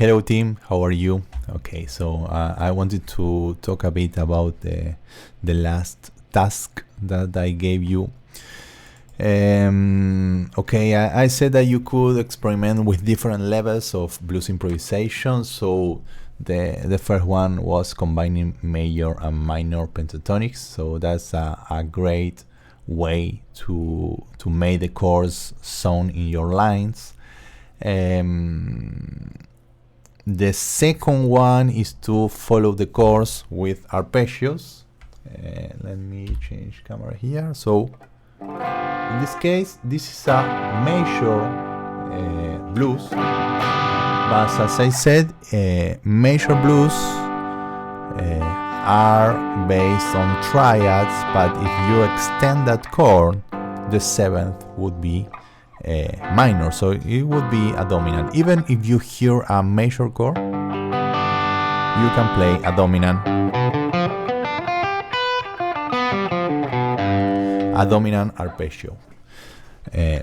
Hello team, how are you? Okay, so I wanted to talk a bit about the last task that I gave you. Okay, I said that you could experiment with different levels of blues improvisation. So the first one was combining major and minor pentatonics. So that's a great way to make the chords sound in your lines. The second one is to follow the chords with arpeggios. Let me change camera here. So in this case, this is a major blues, but as I said, major blues are based on triads, but if you extend that chord, the seventh would be minor, so it would be a dominant. Even if you hear a major chord, you can play a dominant arpeggio.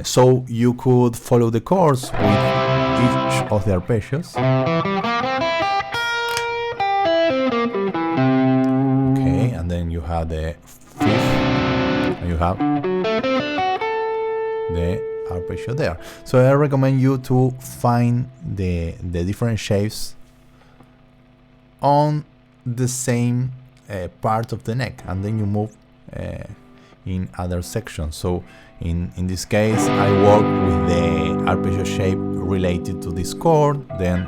So you could follow the chords with each of the arpeggios. Okay, and then you have the fifth, and you have the arpeggio there. So I recommend you to find the different shapes on the same part of the neck, and then you move in other sections. So in this case, I work with the arpeggio shape related to this chord, then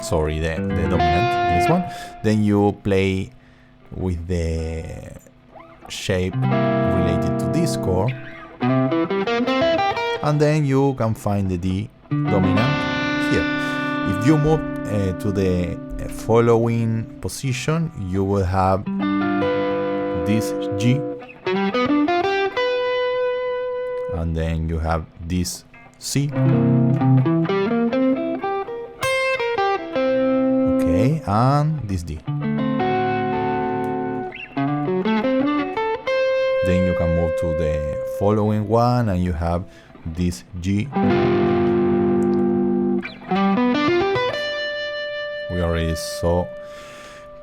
sorry, the dominant, this one. Then you play with the shape related to this chord, and then you can find the D dominant here. If you move to the following position, you will have this G, and then you have this C. Okay, and this D. Then you can move to the following one, and you have this G. We already saw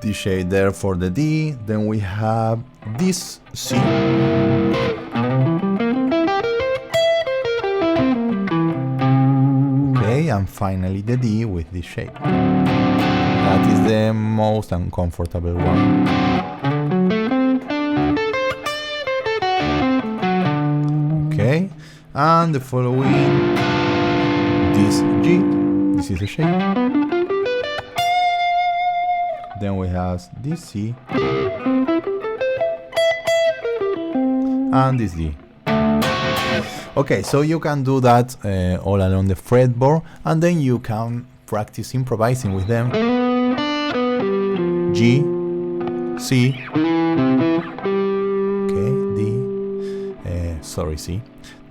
the shade there for the D. Then we have this C. Okay, and finally the D with this shape. That is the most uncomfortable one. Okay, and the following, this G, this is the shape. Then we have this C, and this D. Okay, so you can do that all along the fretboard, and then you can practice improvising with them. G, C, okay, D, sorry, C.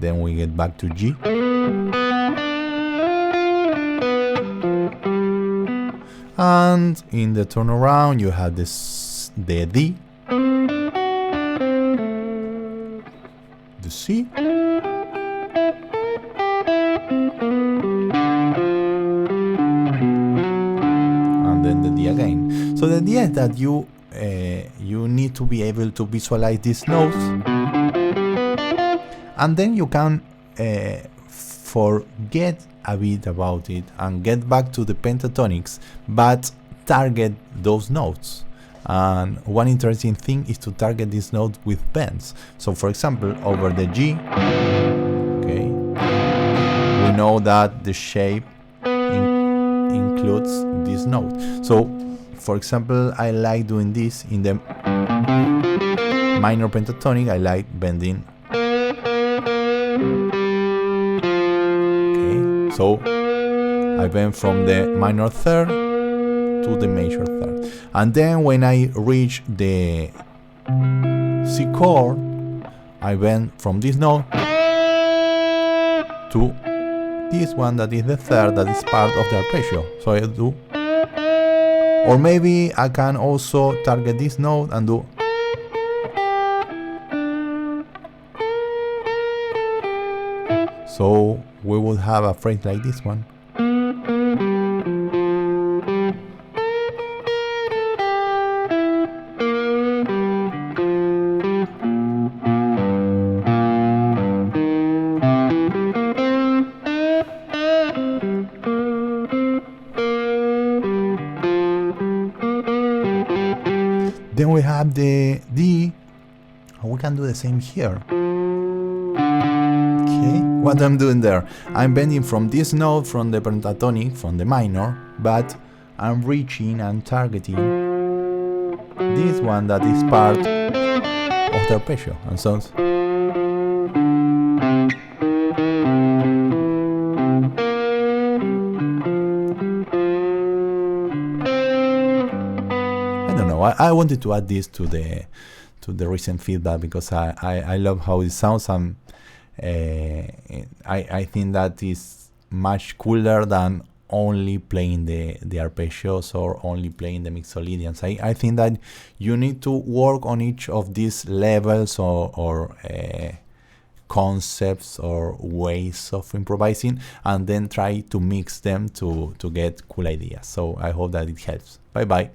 Then we get back to G. And in the turnaround, you have this, the D, the C, and then the D again. So the idea is that you need to be able to visualize these notes, and then you can forget a bit about it and get back to the pentatonics, but target those notes. And one interesting thing is to target this note with bends. So for example, over the G, okay, we know that the shape includes this note. So for example, I like doing this in the minor pentatonic. I like bending. So I bend from the minor third to the major third. And then when I reach the C chord, I bend from this note to this one that is the third, that is part of the arpeggio. So I do, or maybe I can also target this note and do. So we would have a phrase like this one. Then we have the D, and we can do the same here. Okay, what I'm doing there, I'm bending from this note, from the pentatonic, from the minor, but I'm reaching and targeting this one that is part of the arpeggio, and so I don't know. I wanted to add this to the recent feedback because I love how it sounds, and I think that is much cooler than only playing the arpeggios or only playing the mixolydians. I think that you need to work on each of these levels or concepts or ways of improvising, and then try to mix them to get cool ideas. So I hope that it helps. Bye bye.